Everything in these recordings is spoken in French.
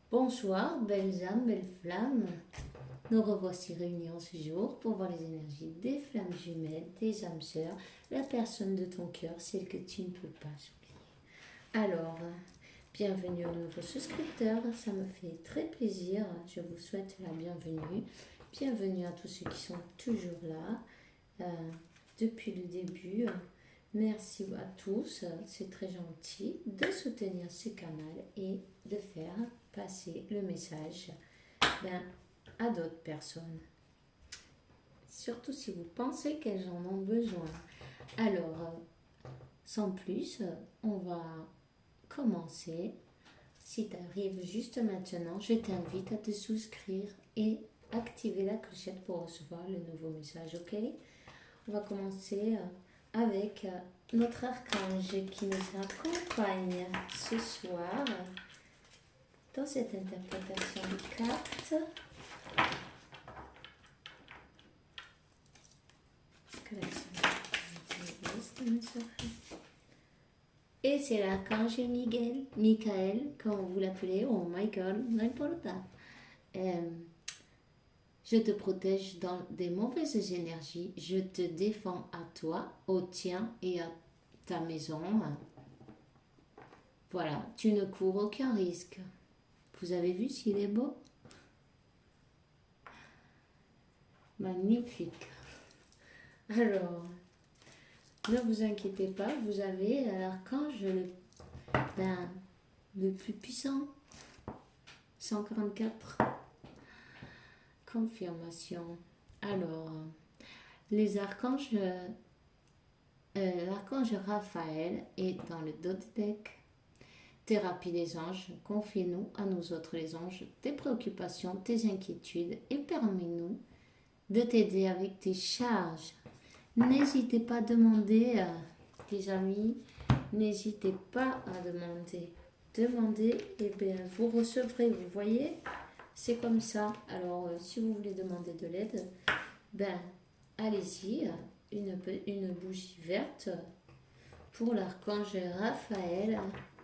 Bonsoir, belles âmes, belles flammes. Nous revoici réunis en ce jour pour voir les énergies des flammes jumelles, des âmes sœurs, la personne de ton cœur, celle que tu ne peux pas oublier. Alors, bienvenue aux nouveaux souscripteurs, ça me fait très plaisir. Je vous souhaite la bienvenue. Bienvenue à tous ceux qui sont toujours là depuis le début. Merci à tous, c'est très gentil de soutenir ce canal et de faire passer le message à d'autres personnes. Surtout si vous pensez qu'elles en ont besoin. Alors, sans plus, on va commencer. Si tu arrives juste maintenant, je t'invite à te souscrire et activer la clochette pour recevoir le nouveau message, ok? On va commencer avec notre archange qui nous accompagne ce soir dans cette interprétation de cartes. Et c'est l'archange Michael, comme vous l'appelez, oh my god, n'importe. Je te protège dans des mauvaises énergies. Je te défends à toi, au tien et à ta maison. Voilà, tu ne cours aucun risque. Vous avez vu s'il est beau? Magnifique. Alors, ne vous inquiétez pas, vous avez l'archange le plus puissant. 144. Confirmation. Alors, les archanges, l'archange Raphaël est dans le Dodec. Thérapie des anges, confie-nous à nous autres les anges tes préoccupations, tes inquiétudes et permets-nous de t'aider avec tes charges. N'hésitez pas à demander, les amis, n'hésitez pas à demander. Demandez, et bien vous recevrez, vous voyez, c'est comme ça. Alors, si vous voulez demander de l'aide, allez-y, une bougie verte pour l'archange Raphaël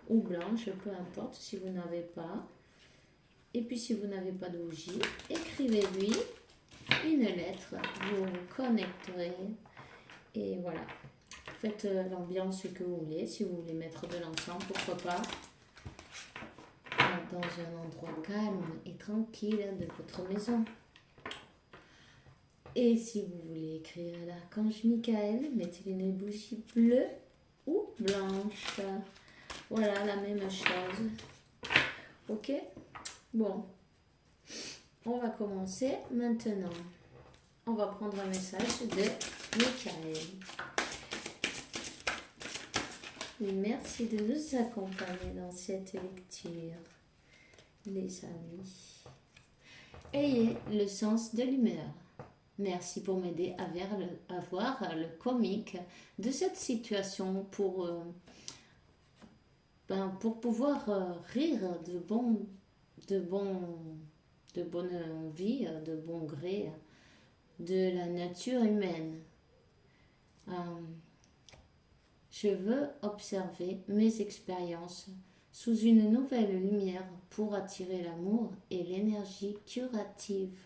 ou blanche, peu importe si vous n'avez pas. Et puis si vous n'avez pas de bougie, écrivez-lui une lettre, vous vous connecterez et voilà. Faites l'ambiance que vous voulez. Si vous voulez mettre de l'encens, pourquoi pas, dans un endroit calme et tranquille de votre maison. Et si vous voulez écrire à l'archange Michael, mettez une bougie bleue ou blanche. Voilà, la même chose. Ok? Bon. On va commencer maintenant. On va prendre un message de Michael. Merci de nous accompagner dans cette lecture, les amis. Ayez le sens de l'humeur. Merci pour m'aider à voir le comique de cette situation pour pouvoir rire de bonne vie, de bon gré de la nature humaine. Je veux observer mes expériences sous une nouvelle lumière pour attirer l'amour et l'énergie curative.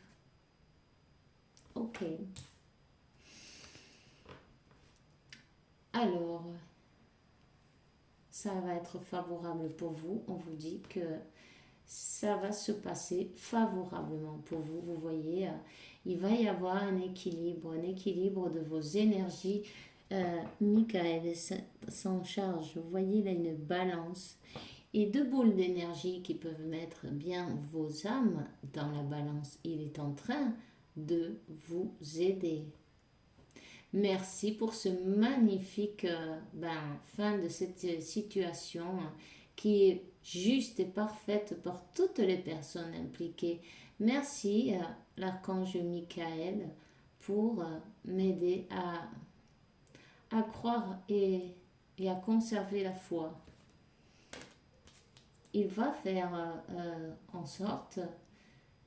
Ok. Alors, ça va être favorable pour vous. On vous dit que ça va se passer favorablement pour vous. Vous voyez, il va y avoir un équilibre de vos énergies. Michael s'en charge. Vous voyez, il a une balance et deux boules d'énergie qui peuvent mettre bien vos âmes dans la balance. Il est en train de vous aider. Merci pour ce magnifique fin de cette situation qui est juste et parfaite pour toutes les personnes impliquées. Merci l'archange Michael pour m'aider à croire et à conserver la foi. Il va faire en sorte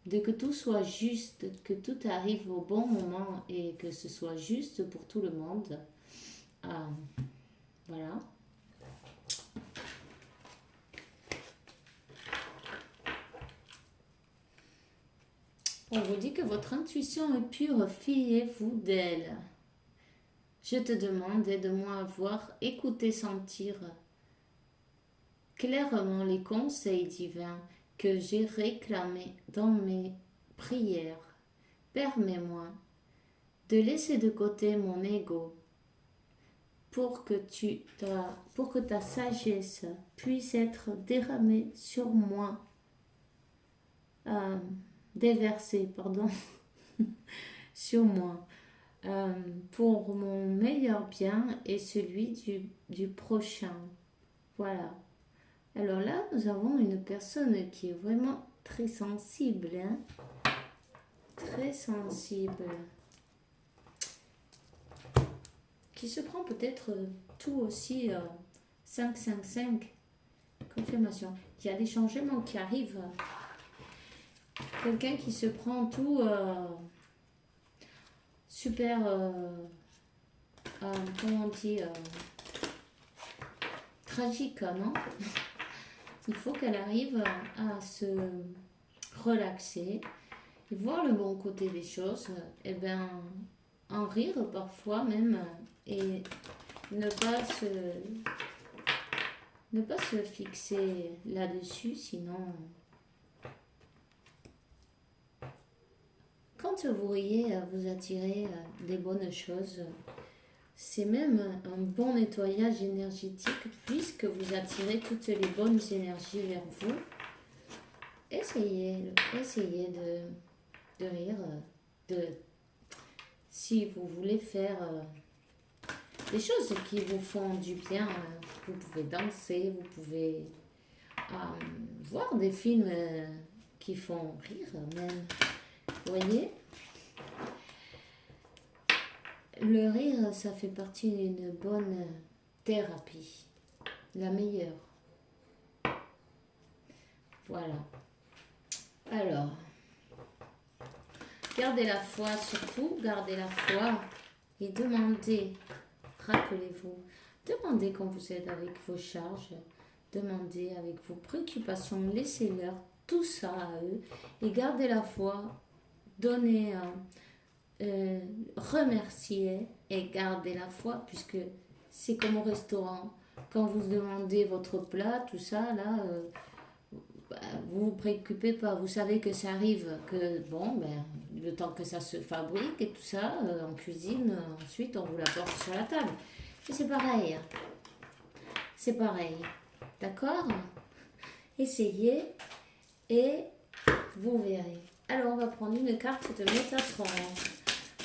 de que tout soit juste, que tout arrive au bon moment et que ce soit juste pour tout le monde. Voilà. On vous dit que votre intuition est pure, fiez-vous d'elle. Je te demande, aide-moi à voir, écouter, sentir clairement les conseils divins que j'ai réclamés dans mes prières. Permets-moi de laisser de côté mon ego pour que ta sagesse puisse être déramée sur moi, déversée, pardon, sur moi, pour mon meilleur bien et celui du prochain. Voilà. Alors là, nous avons une personne qui est vraiment très sensible, hein? Très sensible. Qui se prend peut-être tout aussi 5-5-5. Confirmation. Il y a des changements qui arrivent. Quelqu'un qui se prend tout super, comment on dit, tragique, non? Il faut qu'elle arrive à se relaxer, et voir le bon côté des choses, et bien en rire parfois même, et ne pas se fixer là-dessus, sinon quand vous riez, vous attirez des bonnes choses. C'est même un bon nettoyage énergétique puisque vous attirez toutes les bonnes énergies vers vous. Essayez de rire. Si vous voulez faire des choses qui vous font du bien, vous pouvez danser, vous pouvez voir des films qui font rire même. Vous voyez ? Le rire, ça fait partie d'une bonne thérapie. La meilleure. Voilà. Alors, gardez la foi surtout, gardez la foi et demandez, rappelez-vous, demandez quand vous êtes avec vos charges, demandez avec vos préoccupations, laissez-leur tout ça à eux et gardez la foi, donnez remerciez et gardez la foi puisque c'est comme au restaurant. Quand vous demandez votre plat, tout ça, là, vous vous préoccupez pas. Vous savez que ça arrive, que bon, le temps que ça se fabrique et tout ça, en cuisine, ensuite on vous l'apporte sur la table. Et c'est pareil. C'est pareil. D'accord ? Essayez et vous verrez. Alors on va prendre une carte de métatron.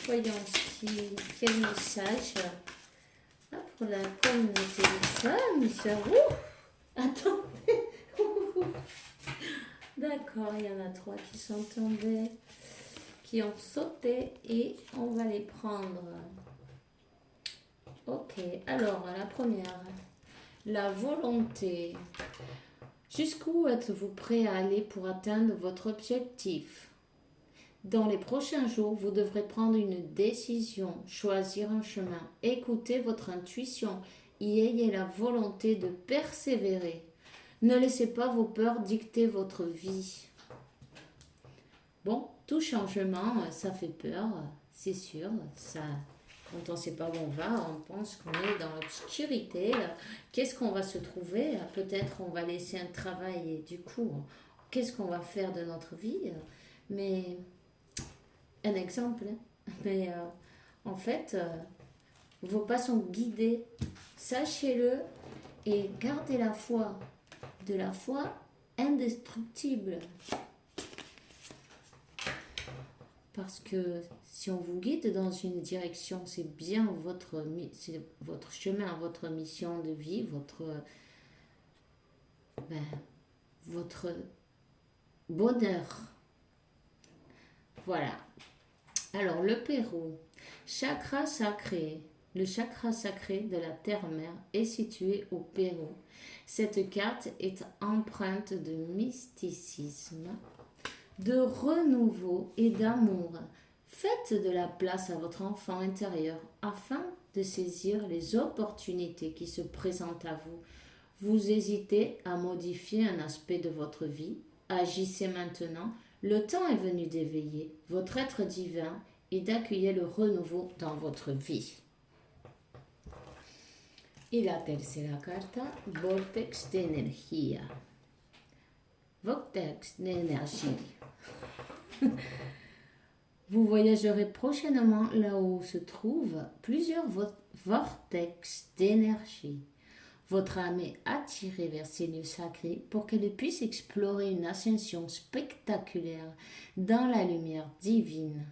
Voyons quel message pour la communauté des femmes, sœurs. Attendez. D'accord, il y en a 3 qui sont tombés, qui ont sauté et on va les prendre. Ok, alors la première, la volonté. Jusqu'où êtes-vous prêt à aller pour atteindre votre objectif ? Dans les prochains jours, vous devrez prendre une décision, choisir un chemin, écoutez votre intuition et ayez la volonté de persévérer. Ne laissez pas vos peurs dicter votre vie. Bon, tout changement, ça fait peur, c'est sûr. Ça, quand on ne sait pas où on va, on pense qu'on est dans l'obscurité. Qu'est-ce qu'on va se trouver ? Peut-être on va laisser un travail et du coup, qu'est-ce qu'on va faire de notre vie ? Mais... un exemple, mais en fait, vos pas sont guidés, sachez-le et gardez la foi, de la foi indestructible. Parce que si on vous guide dans une direction, c'est bien c'est votre chemin, votre mission de vie, votre bonheur. Voilà. Alors, le Pérou, chakra sacré. Le chakra sacré de la terre-mère est situé au Pérou. Cette carte est empreinte de mysticisme, de renouveau et d'amour. Faites de la place à votre enfant intérieur afin de saisir les opportunités qui se présentent à vous. Vous hésitez à modifier un aspect de votre vie. Agissez maintenant. Le temps est venu d'éveiller votre être divin et d'accueillir le renouveau dans votre vie. Y la tercera carta, Vortex de energía. Vortex d'énergie. Vous voyagerez prochainement là où se trouvent plusieurs vortex d'énergie. Votre âme est attirée vers ces lieux sacrés pour qu'elle puisse explorer une ascension spectaculaire dans la lumière divine.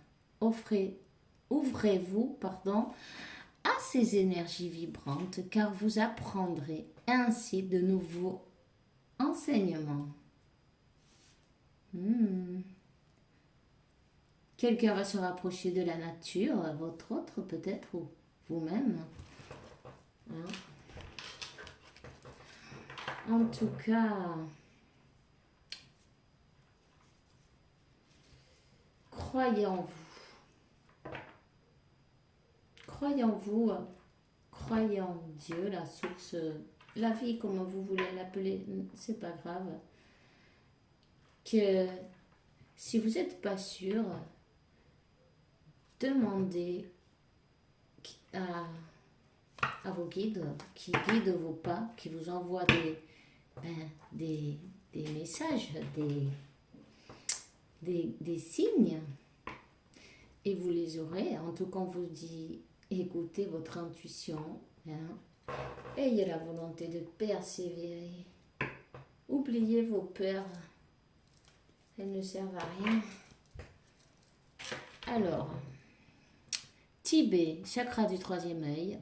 Ouvrez-vous, à ces énergies vibrantes car vous apprendrez ainsi de nouveaux enseignements. Quelqu'un va se rapprocher de la nature, votre autre peut-être, ou vous-même. Hein? En tout cas, croyez en vous. Croyez en vous, croyez en Dieu, la source, la vie, comme vous voulez l'appeler, c'est pas grave. Que si vous n'êtes pas sûr, demandez à vos guides qui guident vos pas, qui vous envoient des messages, des signes, et vous les aurez. En tout cas, on vous dit, écoutez votre intuition, hein. Ayez la volonté de persévérer. Oubliez vos peurs, elles ne servent à rien. Alors, Tibet, chakra du troisième œil.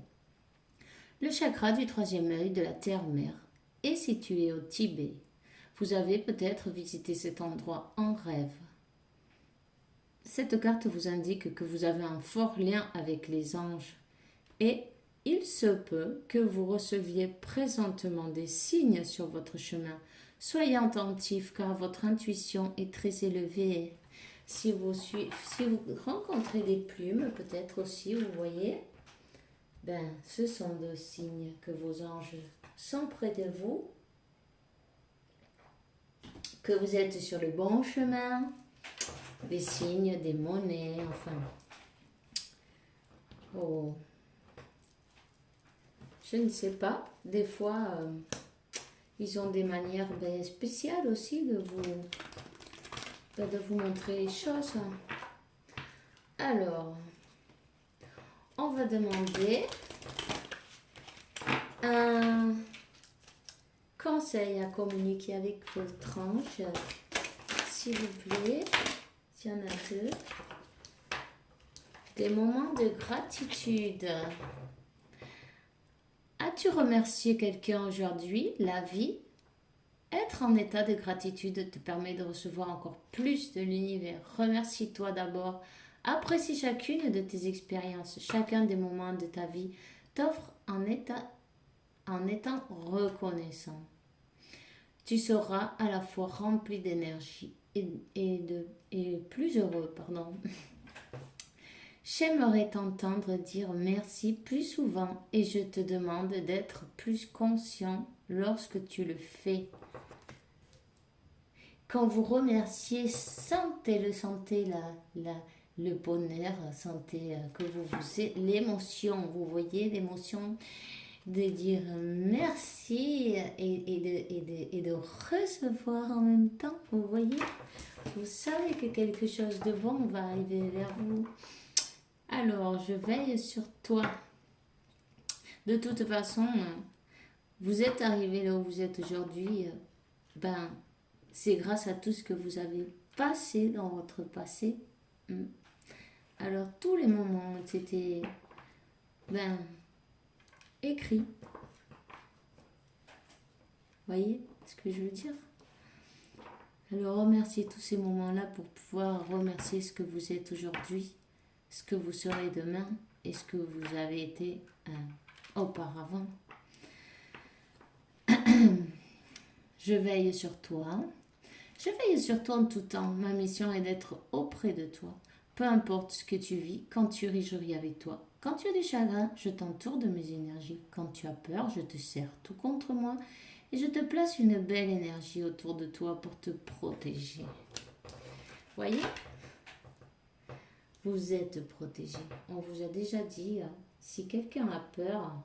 Le chakra du troisième œil de la terre-mère est situé au Tibet. Vous avez peut-être visité cet endroit en rêve. Cette carte vous indique que vous avez un fort lien avec les anges et il se peut que vous receviez présentement des signes sur votre chemin. Soyez attentif car votre intuition est très élevée. Si vous rencontrez des plumes, peut-être aussi, vous voyez, ce sont des signes que vos anges sont près de vous, que vous êtes sur le bon chemin, des signes, des monnaies, enfin. Oh. Je ne sais pas, des fois, ils ont des manières spéciales aussi de vous montrer les choses. Alors, on va demander un conseil à communiquer avec votre ange, s'il vous plaît, s'il y en a deux. Des moments de gratitude. As-tu remercié quelqu'un aujourd'hui? La vie, être en état de gratitude te permet de recevoir encore plus de l'univers. Remercie-toi d'abord. Apprécie chacune de tes expériences. Chacun des moments de ta vie t'offre en étant reconnaissant. Tu seras à la fois rempli d'énergie et plus heureux. J'aimerais t'entendre dire merci plus souvent et je te demande d'être plus conscient lorsque tu le fais. Quand vous remerciez, sentez-le bonheur, sentez que l'émotion, vous voyez l'émotion de dire merci et de recevoir en même temps, vous voyez. Vous savez que quelque chose de bon va arriver vers vous. Alors, je veille sur toi. De toute façon, vous êtes arrivé là où vous êtes aujourd'hui, c'est grâce à tout ce que vous avez passé dans votre passé. Alors, tous les moments ont été, écrits. Voyez ce que je veux dire? Alors, remerciez tous ces moments-là pour pouvoir remercier ce que vous êtes aujourd'hui, ce que vous serez demain et ce que vous avez été auparavant. Je veille sur toi. Je veille sur toi en tout temps. Ma mission est d'être auprès de toi. Peu importe ce que tu vis, quand tu ris, je ris avec toi. Quand tu as du chagrin, je t'entoure de mes énergies. Quand tu as peur, je te serre tout contre moi et je te place une belle énergie autour de toi pour te protéger. Voyez? Vous êtes protégé. On vous a déjà dit, si quelqu'un a peur,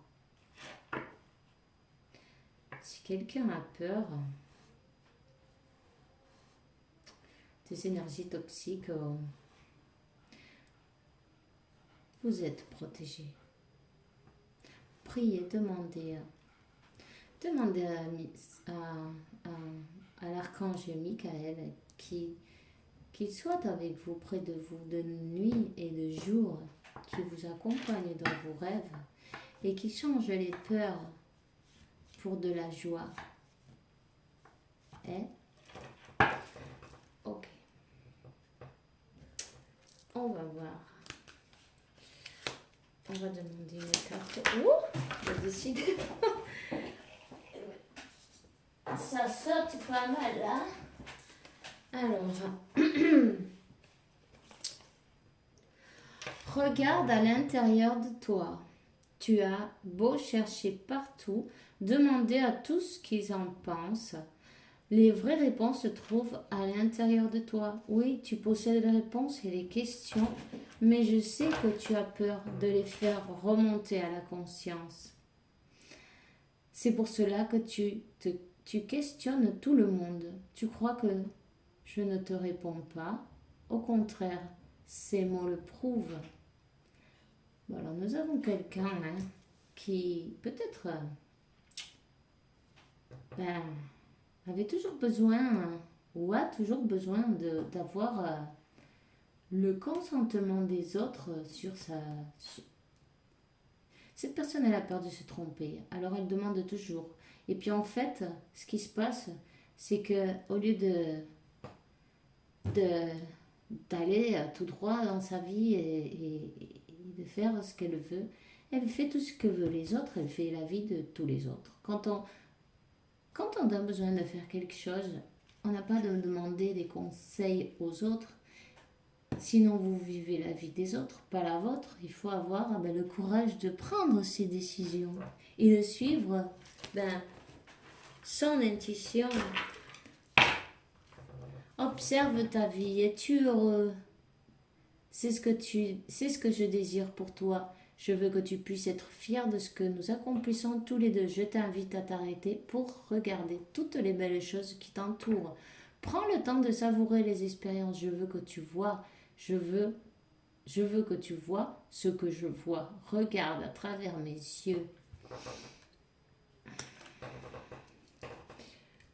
des énergies toxiques, vous êtes protégé. Priez, demandez à l'archange Michael qu'il soit avec vous, près de vous, de nuit et de jour, qui vous accompagne dans vos rêves et qui change les peurs pour de la joie. Ok. On va voir. On va demander une carte. Ouh, j'ai décidé. Ça saute pas mal là. Alors, regarde à l'intérieur de toi. Tu as beau chercher partout, demander à tous ce qu'ils en pensent. Les vraies réponses se trouvent à l'intérieur de toi. Oui, tu possèdes les réponses et les questions, mais je sais que tu as peur de les faire remonter à la conscience. C'est pour cela que tu questionnes tout le monde. Tu crois que je ne te réponds pas. Au contraire, ces mots le prouvent. Bon, alors nous avons quelqu'un qui peut-être avait toujours besoin ou a toujours besoin d'avoir le consentement des autres sur sa... Cette personne, elle a peur de se tromper, alors elle demande toujours. Et puis en fait, ce qui se passe, c'est que au lieu d'aller tout droit dans sa vie et de faire ce qu'elle veut, elle fait tout ce que veulent les autres, elle fait la vie de tous les autres. Quand on a besoin de faire quelque chose, on n'a pas de demander des conseils aux autres. Sinon, vous vivez la vie des autres, pas la vôtre. Il faut avoir le courage de prendre ses décisions et de suivre son intuition. Observe ta vie. Es-tu heureux? C'est ce que je désire pour toi. Je veux que tu puisses être fier de ce que nous accomplissons tous les deux. Je t'invite à t'arrêter pour regarder toutes les belles choses qui t'entourent. Prends le temps de savourer les expériences. Je veux que tu vois. Je veux que tu vois ce que je vois. Regarde à travers mes yeux.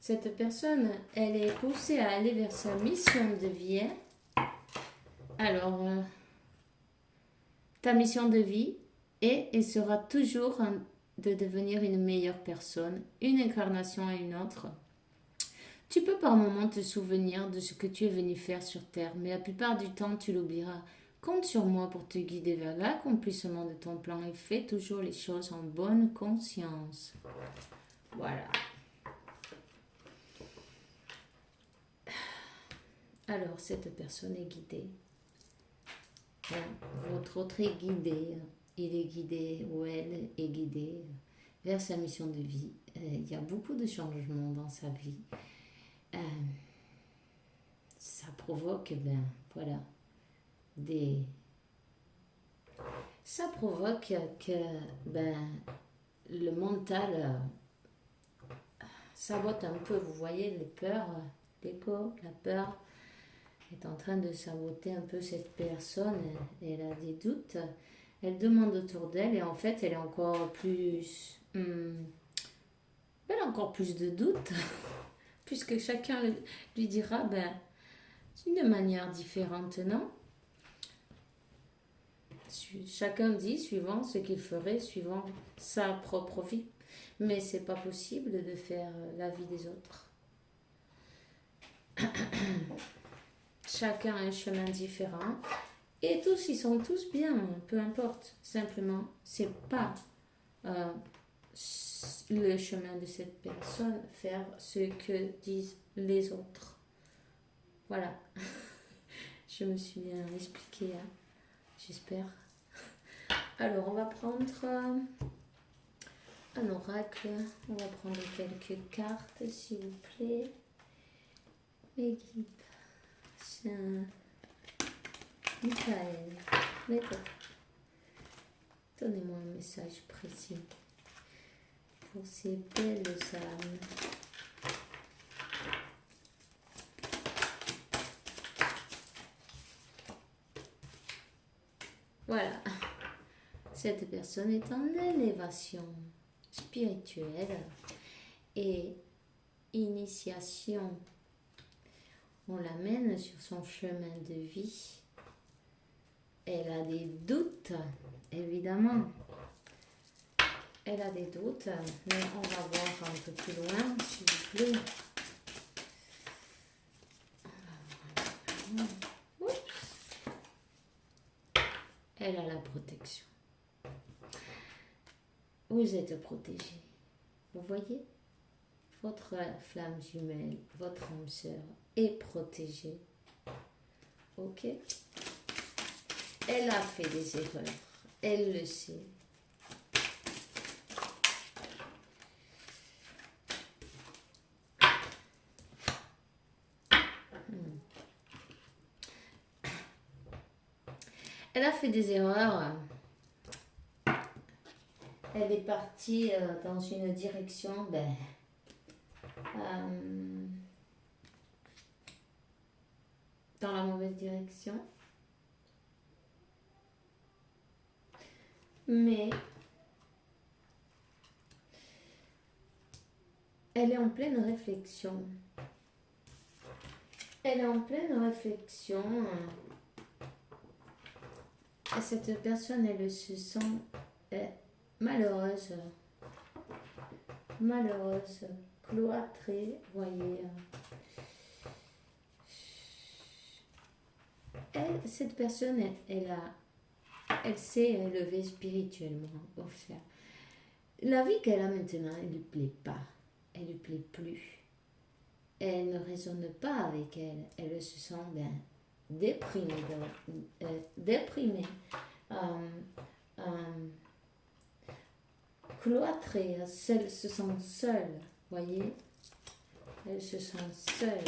Cette personne, elle est poussée à aller vers sa mission de vie. Alors, ta mission de vie et sera toujours de devenir une meilleure personne, une incarnation à une autre. Tu peux par moments te souvenir de ce que tu es venu faire sur Terre, mais la plupart du temps, tu l'oublieras. Compte sur moi pour te guider vers l'accomplissement de ton plan et fais toujours les choses en bonne conscience. Voilà. Alors, cette personne est guidée. Votre autre est guidé. Il est guidé ou elle est guidée vers sa mission de vie. Il y a beaucoup de changements dans sa vie. Ça provoque, ça provoque que, le mental sabote un peu. Vous voyez, les peurs, l'écho, la peur est en train de saboter un peu cette personne. Elle a des doutes. Elle demande autour d'elle et en fait, elle est encore plus... elle a encore plus de doutes. Puisque chacun lui dira d'une manière différente, non? Chacun dit suivant ce qu'il ferait, suivant sa propre vie. Mais c'est pas possible de faire la vie des autres. Chacun a un chemin différent. Et tous, ils sont tous bien, peu importe. Simplement, c'est pas le chemin de cette personne, faire ce que disent les autres. Voilà. Je me suis bien expliquée, j'espère. Alors, on va prendre un oracle. On va prendre quelques cartes, s'il vous plaît. Mes guides, Saint Michael, donnez-moi un message précis pour ces belles âmes. Voilà, cette personne est en élévation spirituelle et initiation. On l'amène sur son chemin de vie. Elle a des doutes, évidemment. Elle a des doutes, mais on va voir un peu plus loin, s'il vous plaît. Oups. Elle a la protection. Vous êtes protégé. Vous voyez? Votre flamme jumelle, votre âme sœur est protégée. Ok? Elle a fait des erreurs. Elle le sait. Elle a fait des erreurs. Elle est partie dans une direction, dans la mauvaise direction. Mais elle est en pleine réflexion. Elle est en pleine réflexion. Et cette personne, elle se sent malheureuse. Malheureuse, cloîtrée, voyez. Cette personne, elle s'est élevée spirituellement. La vie qu'elle a maintenant, elle ne lui plaît pas. Elle ne lui plaît plus. Elle ne raisonne pas avec elle. Elle se sent déprimée. Déprimée. Cloîtrée. Elle se sent seule. Voyez? Elle se sent seule.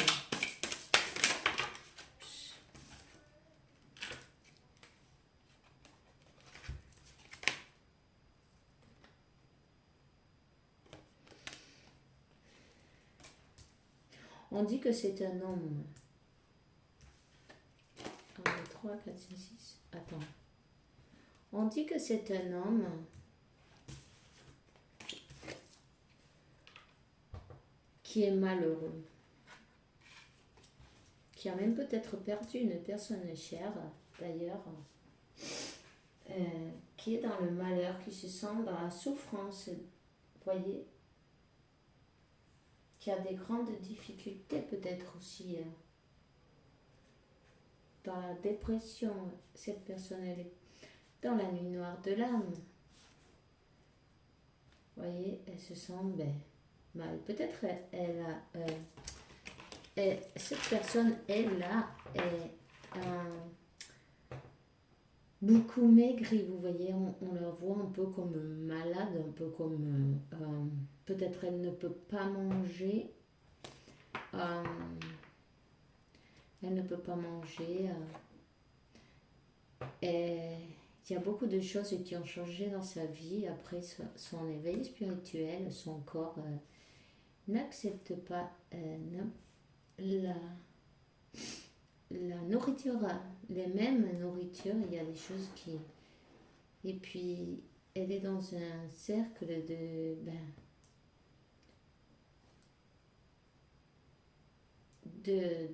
On dit que c'est un homme. 1, 2, 3, 4, 5, 6. Attends. On dit que c'est un homme qui est malheureux. Qui a même peut-être perdu une personne chère, d'ailleurs. Qui est dans le malheur, qui se sent dans la souffrance. Voyez? Qui a des grandes difficultés peut-être aussi dans la dépression. Cette personne, elle est dans la nuit noire de l'âme. Voyez, elle se sent mal. Peut-être cette personne, elle a beaucoup maigri, vous voyez, on la voit un peu comme malade, un peu comme... peut-être elle ne peut pas manger. Elle ne peut pas manger. Et il y a beaucoup de choses qui ont changé dans sa vie après son éveil spirituel. Son corps n'accepte pas la nourriture, les mêmes nourritures. Il y a des choses qui... Et puis, elle est dans un cercle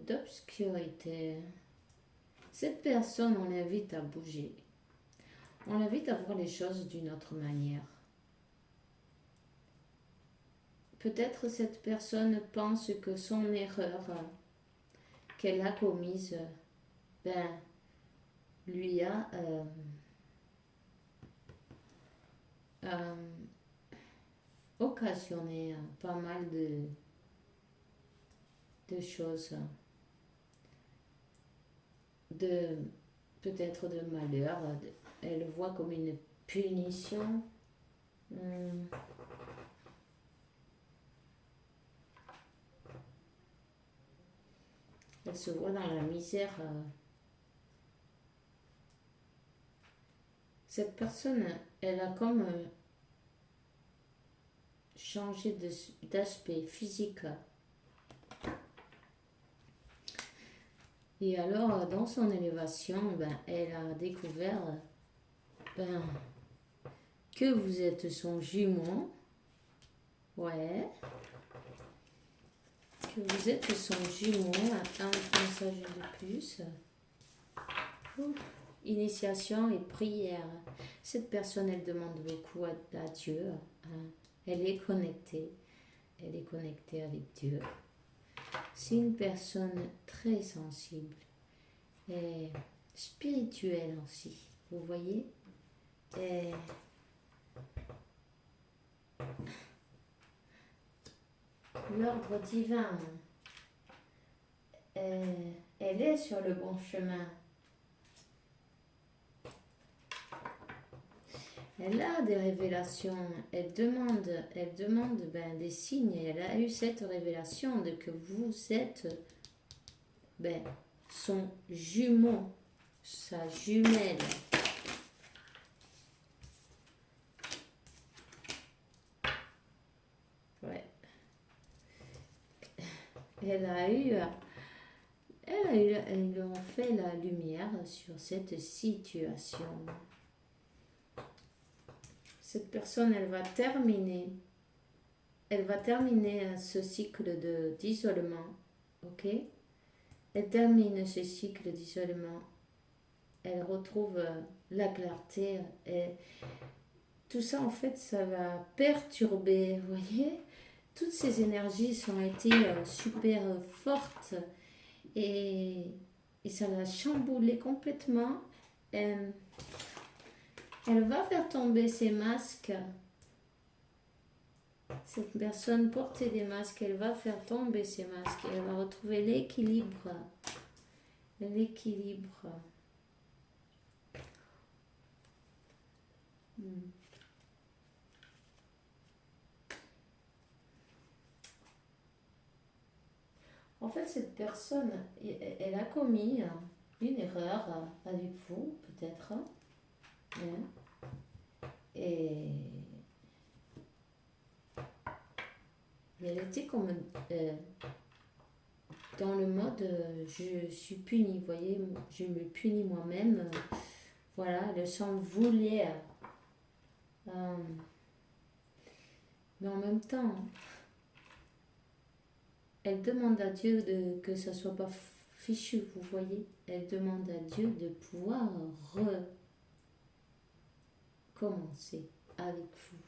d'obscurité. Cette personne, on l'invite à bouger. On l'invite à voir les choses d'une autre manière. Peut-être cette personne pense que son erreur qu'elle a commise, lui a occasionné pas mal de choses, peut-être de malheur. Elle le voit comme une punition. Elle se voit dans la misère. Cette personne, elle a comme changé d'aspect physique. Et alors, dans son élévation, ben, elle a découvert ben, que vous êtes son jumeau. Ouais. Que vous êtes son jumeau. Un message de plus. Initiation et prière. Cette personne, elle demande beaucoup à Dieu. Elle est connectée. Elle est connectée avec Dieu. C'est une personne très sensible et spirituelle aussi. Vous voyez? Et l'ordre divin, elle est sur le bon chemin. Elle a des révélations, elle demande ben, des signes, et elle a eu cette révélation de que vous êtes ben, son jumeau, sa jumelle. Ouais. Elles ont fait la lumière sur cette situation. Cette personne, elle va terminer ce cycle d'isolement, ok? Elle termine ce cycle d'isolement, elle retrouve la clarté, et tout ça, en fait, ça va perturber, vous voyez? Toutes ces énergies ont été super fortes, et ça l'a chamboulé complètement. Elle va faire tomber ses masques. Cette personne portait des masques, elle va faire tomber ses masques. Elle va retrouver l'équilibre. L'équilibre. En fait, cette personne, elle a commis une erreur avec vous, peut-être. Et elle était comme dans le mode je suis punie, vous voyez, je me punis moi-même. Voilà, elle s'en voulait. Mais en même temps, elle demande à Dieu que ça ne soit pas fichu, vous voyez. Elle demande à Dieu de pouvoir recommencer avec vous,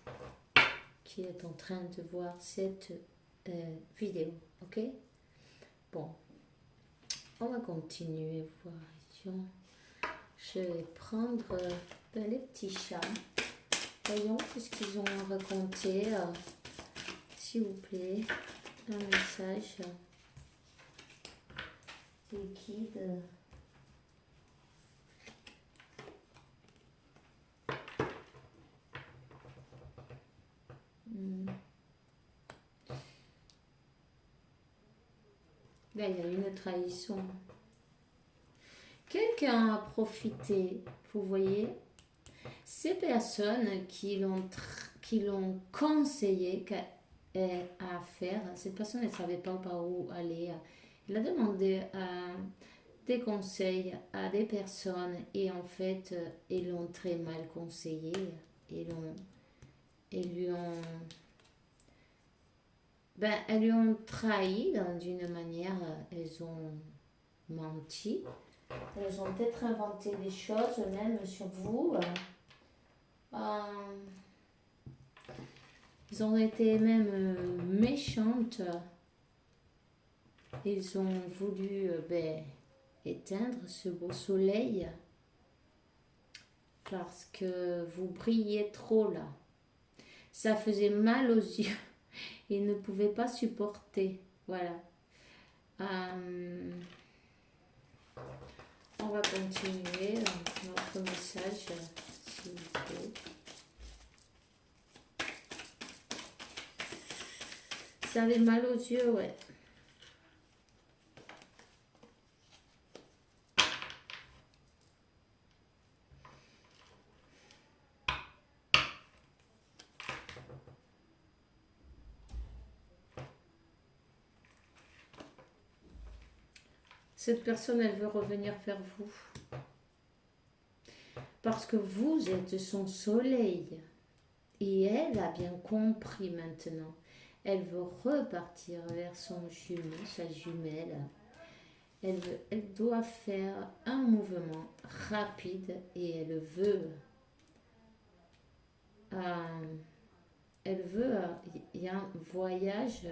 qui est en train de voir cette vidéo, ok? Bon, on va continuer voir. Je vais prendre les petits chats. Voyons ce qu'ils ont à raconter. S'il vous plaît, un message des guides. Là, il y a une trahison. Quelqu'un a profité, vous voyez, ces personnes qui l'ont conseillé à faire. Cette personne, elle ne savait pas par où aller. Elle a demandé des conseils à des personnes et en fait, ils l'ont très mal conseillé. Elles lui ont trahi d'une manière, elles ont menti. Elles ont peut-être inventé des choses même sur vous. Ils ont été même méchantes. Ils ont voulu éteindre ce beau soleil parce que vous brillez trop là. Ça faisait mal aux yeux. Ils ne pouvaient pas supporter. Voilà. On va continuer notre message, s'il vous plaît. Ça avait mal aux yeux, ouais. Cette personne, elle veut revenir vers vous. Parce que vous êtes son soleil. Et elle a bien compris maintenant. Elle veut repartir vers son jumeau, sa jumelle. Elle doit faire un mouvement rapide et euh, il y a un voyage,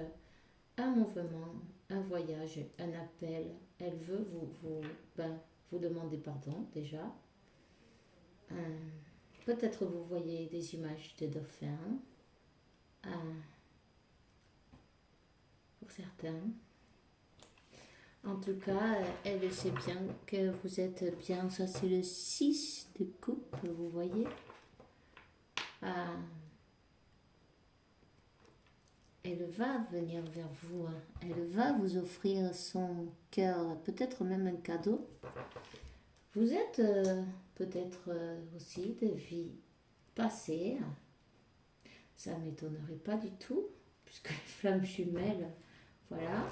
un mouvement, un voyage, un appel. Elle veut vous demander pardon déjà. Euh, Peut-être vous voyez des images de dauphins. Pour certains. En tout cas, elle sait bien que vous êtes bien. Ça, c'est le 6 de coupe, vous voyez. Elle va venir vers vous. Elle va vous offrir son cœur, peut-être même un cadeau. Vous êtes peut-être aussi de vie passée. Ça ne m'étonnerait pas du tout, puisque les flammes jumelles, voilà.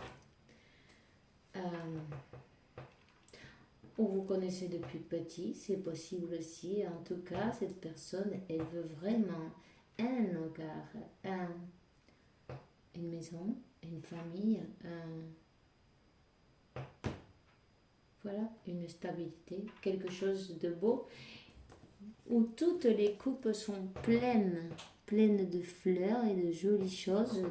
Ou vous connaissez depuis petit, c'est possible aussi. En tout cas, cette personne, elle veut vraiment un regard, une maison, une famille, voilà, une stabilité, quelque chose de beau, où toutes les coupes sont pleines de fleurs et de jolies choses,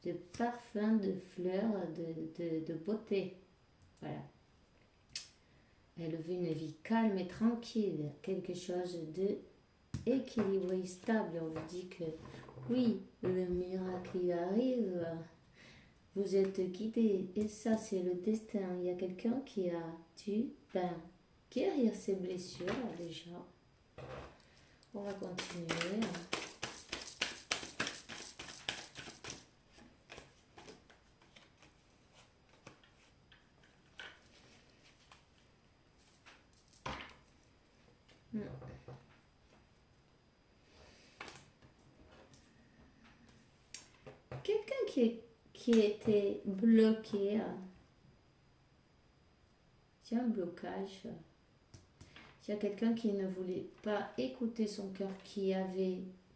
de parfums, de fleurs, de beauté. Voilà. Elle veut une vie calme et tranquille, quelque chose de équilibré, stable. On vous dit que oui, le miracle il arrive, vous êtes guidé et ça c'est le destin. Il y a quelqu'un qui a dû guérir ses blessures déjà. On va continuer. Quelqu'un qui était bloqué, c'est un blocage. Il y a quelqu'un qui ne voulait pas écouter son cœur, qui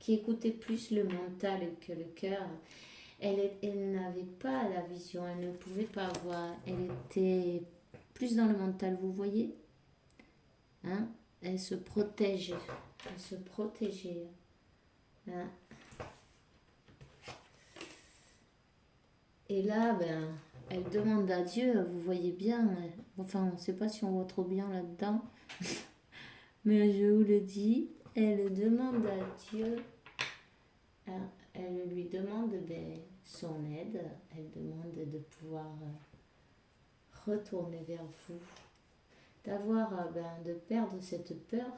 écoutait plus le mental que le cœur. Elle n'avait pas la vision, elle ne pouvait pas voir. Elle était plus dans le mental, vous voyez, hein? Elle se protégeait. Hein? Et là, elle demande à Dieu, vous voyez bien, enfin, on ne sait pas si on voit trop bien là-dedans, mais je vous le dis, elle demande à Dieu, elle lui demande son aide, elle demande de pouvoir retourner vers vous, d'avoir, de perdre cette peur,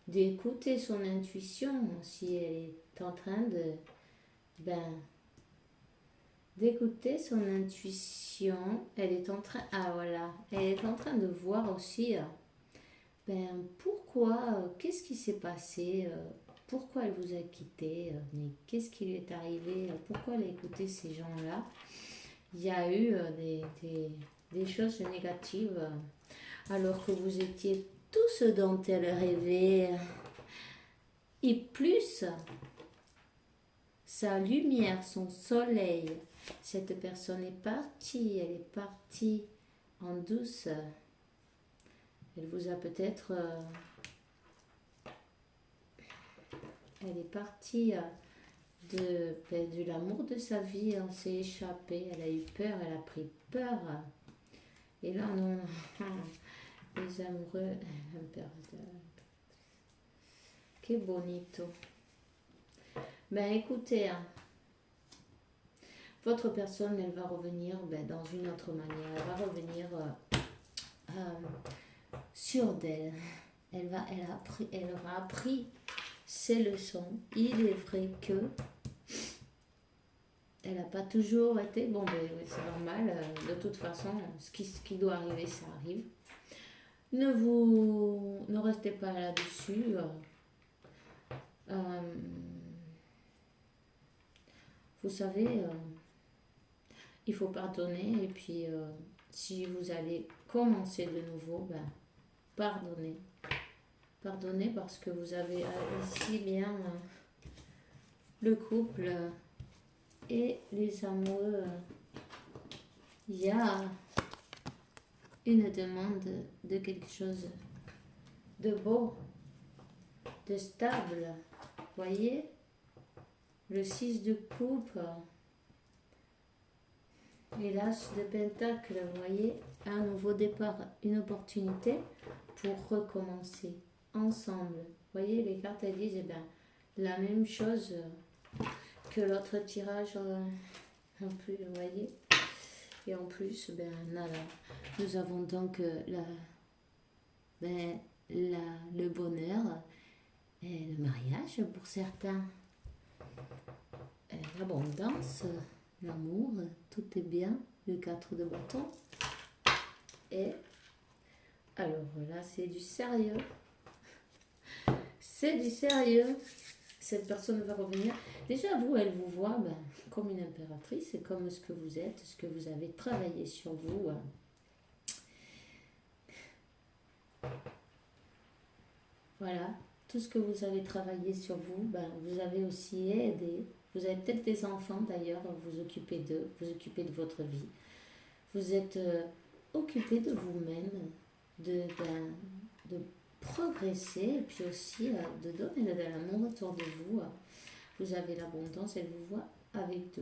d'écouter son intuition, si elle est en train d'écouter son intuition, elle est en train, elle est en train de voir aussi, pourquoi, qu'est-ce qui s'est passé, pourquoi elle vous a quitté, mais qu'est-ce qui lui est arrivé, pourquoi elle a écouté ces gens-là. Il y a eu des choses négatives, alors que vous étiez tout ce dont elle rêvait, et plus sa lumière, son soleil. Cette personne est partie, elle est partie en douce. Elle vous a peut-être... elle est partie de l'amour de sa vie, elle s'est échappée, elle a eu peur, elle a pris peur. Et là, non, les amoureux, que bonito. Écoutez, votre personne, elle va revenir dans une autre manière. Elle va revenir sûre d'elle. Elle aura appris ses leçons. Il est vrai que elle n'a pas toujours été... c'est normal. De toute façon, ce qui doit arriver, ça arrive. Ne restez pas là-dessus. Vous savez... il faut pardonner et puis si vous allez commencer de nouveau, ben, pardonnez. Pardonnez parce que vous avez ici bien le couple et les amoureux. Il y a une demande de quelque chose de beau, de stable. Voyez, le 6 de coupe et l'as de pentacle. Voyez, un nouveau départ, une opportunité pour recommencer ensemble. Voyez, les cartes elles disent la même chose que l'autre tirage en plus, vous voyez. Et en plus, nous avons donc le bonheur et le mariage pour certains. L'abondance, l'amour, tout est bien. Le 4 de bâton. Et alors là, c'est du sérieux. C'est du sérieux. Cette personne va revenir. Déjà, vous, elle vous voit comme une impératrice, comme ce que vous êtes, ce que vous avez travaillé sur vous. Voilà, tout ce que vous avez travaillé sur vous, vous avez aussi aidé. Vous avez peut-être des enfants d'ailleurs, vous occupez d'eux, vous occupez de votre vie. Vous êtes occupé de vous-même, de progresser et puis aussi de donner de l'amour autour de vous. Vous avez l'abondance, elle vous voit avec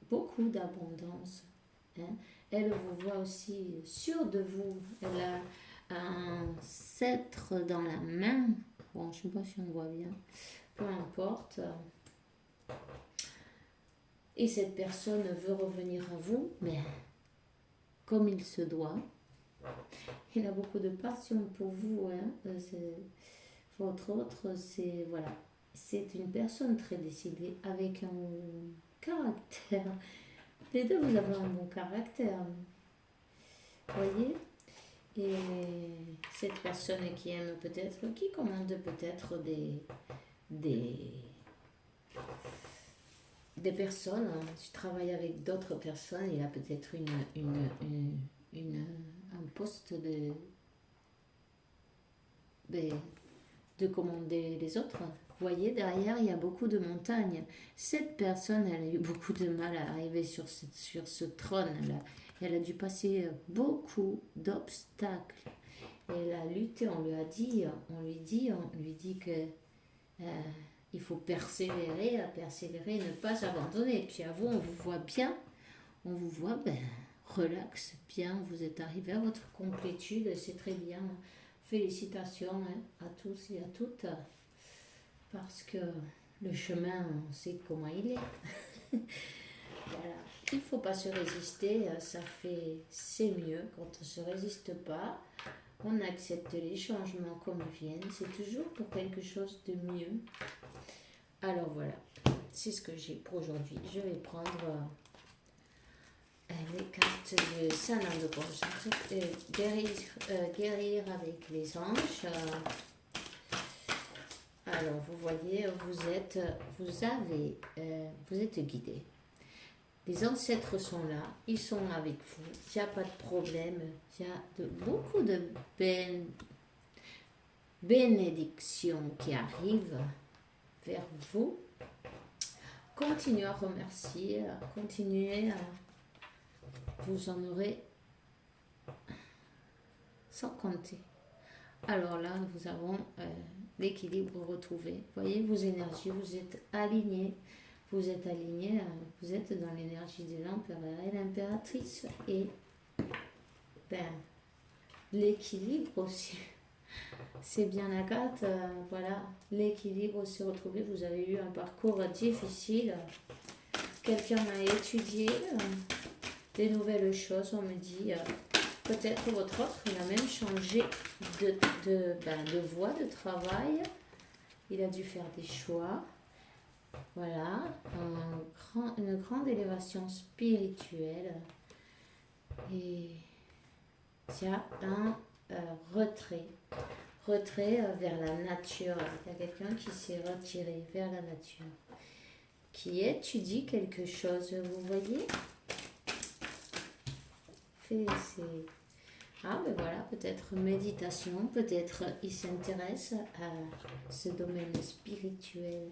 beaucoup d'abondance. Hein. Elle vous voit aussi sûre de vous. Elle a un sceptre dans la main. Bon, je ne sais pas si on voit bien. Peu importe. Et cette personne veut revenir à vous, mais comme il se doit. Il a beaucoup de passion pour vous. Hein. Votre autre, c'est une personne très décidée, avec un caractère. Les deux, vous avez un bon caractère. Voyez? Et cette personne qui aime peut-être, qui commande peut-être des personnes, hein. Je travaille avec d'autres personnes, il a peut-être un poste de commander les autres. Vous voyez, derrière, il y a beaucoup de montagnes. Cette personne, elle a eu beaucoup de mal à arriver sur ce trône-là. Elle a dû passer beaucoup d'obstacles. Elle a lutté, on lui dit que il faut persévérer, ne pas abandonner. Et puis à vous, on vous voit bien, relax, bien, vous êtes arrivé à votre complétude, c'est très bien. Félicitations à tous et à toutes, parce que le chemin, on sait comment il est. Voilà. Il ne faut pas se résister, c'est mieux quand on ne se résiste pas. On accepte les changements comme ils viennent, c'est toujours pour quelque chose de mieux. Alors voilà, c'est ce que j'ai pour aujourd'hui. Je vais prendre les cartes de Saint-Anne-de-Porche. Guérir avec les anges. Alors vous voyez, vous êtes guidé. Les ancêtres sont là, ils sont avec vous, il n'y a pas de problème, il y a beaucoup de bénédictions qui arrivent vers vous. Continuez à remercier, continuez à... Vous en aurez sans compter. Alors là, nous avons l'équilibre retrouvé. Vous voyez, vos énergies, vous êtes alignés. Vous êtes alignés, vous êtes dans l'énergie de l'empereur et l'impératrice. Et l'équilibre aussi. C'est bien la carte, voilà. L'équilibre s'est retrouvé. Vous avez eu un parcours difficile. Quelqu'un a étudié des nouvelles choses. On me dit, peut-être votre autre, il a même changé de voie de travail. Il a dû faire des choix. Voilà, une grande élévation spirituelle. Et il y a un retrait vers la nature. Il y a quelqu'un qui s'est retiré vers la nature, qui étudie quelque chose, vous voyez. parfait. Ah, ben voilà, peut-être méditation, peut-être il s'intéresse à ce domaine spirituel.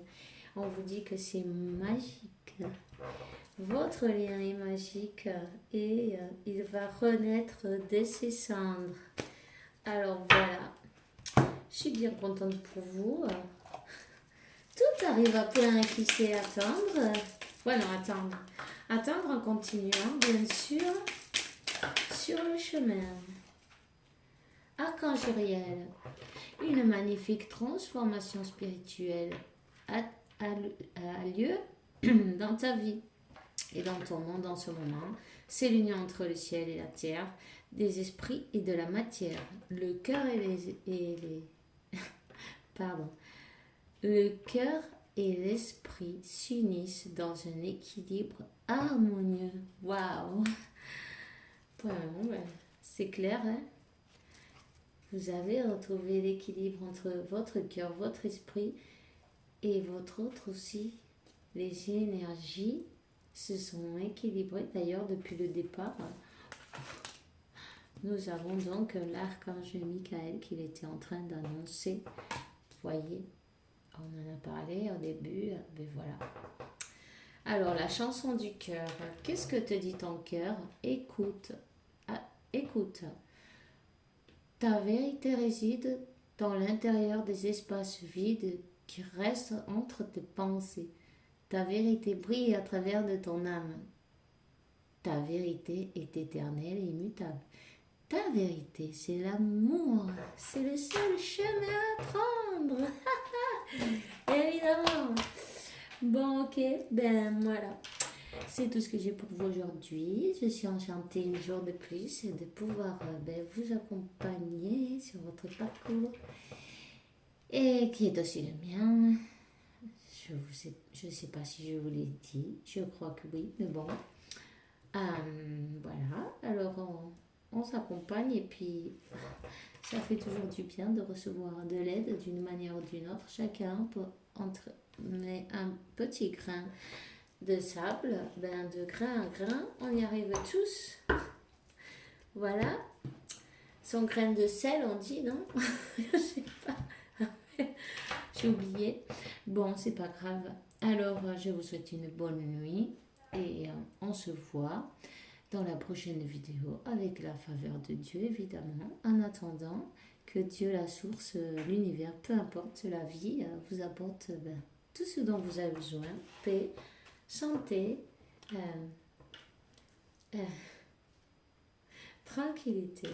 On vous dit que c'est magique. Votre lien est magique et il va renaître de ses cendres. Alors voilà, je suis bien contente pour vous. Tout arrive à plein qui sait attendre. Voilà, attendre. Attendre en continuant, bien sûr, sur le chemin. Archange Uriel, une magnifique transformation spirituelle a lieu dans ta vie et dans ton monde en ce moment. C'est l'union entre le ciel et la terre, des esprits et de la matière. Le cœur pardon. Le cœur et l'esprit s'unissent dans un équilibre harmonieux. Waouh! Ouais, c'est clair, hein? Vous avez retrouvé l'équilibre entre votre cœur, votre esprit et votre autre aussi. Les énergies se sont équilibrées. D'ailleurs, depuis le départ, nous avons donc l'archange Michael qu'il était en train d'annoncer. Vous voyez, on en a parlé au début, mais voilà. Alors, la chanson du cœur. Qu'est-ce que te dit ton cœur? Écoute. Écoute. Ta vérité réside dans l'intérieur des espaces vides qui restent entre tes pensées. Ta vérité brille à travers de ton âme. Ta vérité est éternelle et immutable. Ta vérité, c'est l'amour. C'est le seul chemin à prendre. Évidemment. Bon, ok. Ben voilà. C'est tout ce que j'ai pour vous aujourd'hui. Je suis enchantée une jour de plus de pouvoir vous accompagner sur votre parcours et qui est aussi le mien. Je ne sais pas si je vous l'ai dit. Je crois que oui, mais bon. Voilà. Alors, on s'accompagne et puis ça fait toujours du bien de recevoir de l'aide d'une manière ou d'une autre. Chacun peut met un petit grain de sable, de grain à grain, on y arrive tous. Voilà. Son grain de sel, on dit, non? Je sais pas. J'ai oublié. Bon, c'est pas grave. Alors, je vous souhaite une bonne nuit et on se voit dans la prochaine vidéo avec la faveur de Dieu, évidemment. En attendant que Dieu, la source, l'univers, peu importe la vie, vous apporte tout ce dont vous avez besoin. Paix, santé, tranquillité,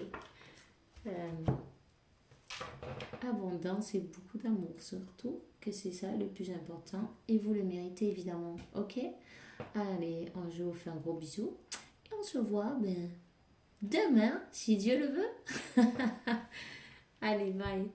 abondance et beaucoup d'amour surtout, que c'est ça le plus important et vous le méritez évidemment, ok? Allez, je vous fais un gros bisou et on se voit demain si Dieu le veut. Allez, bye.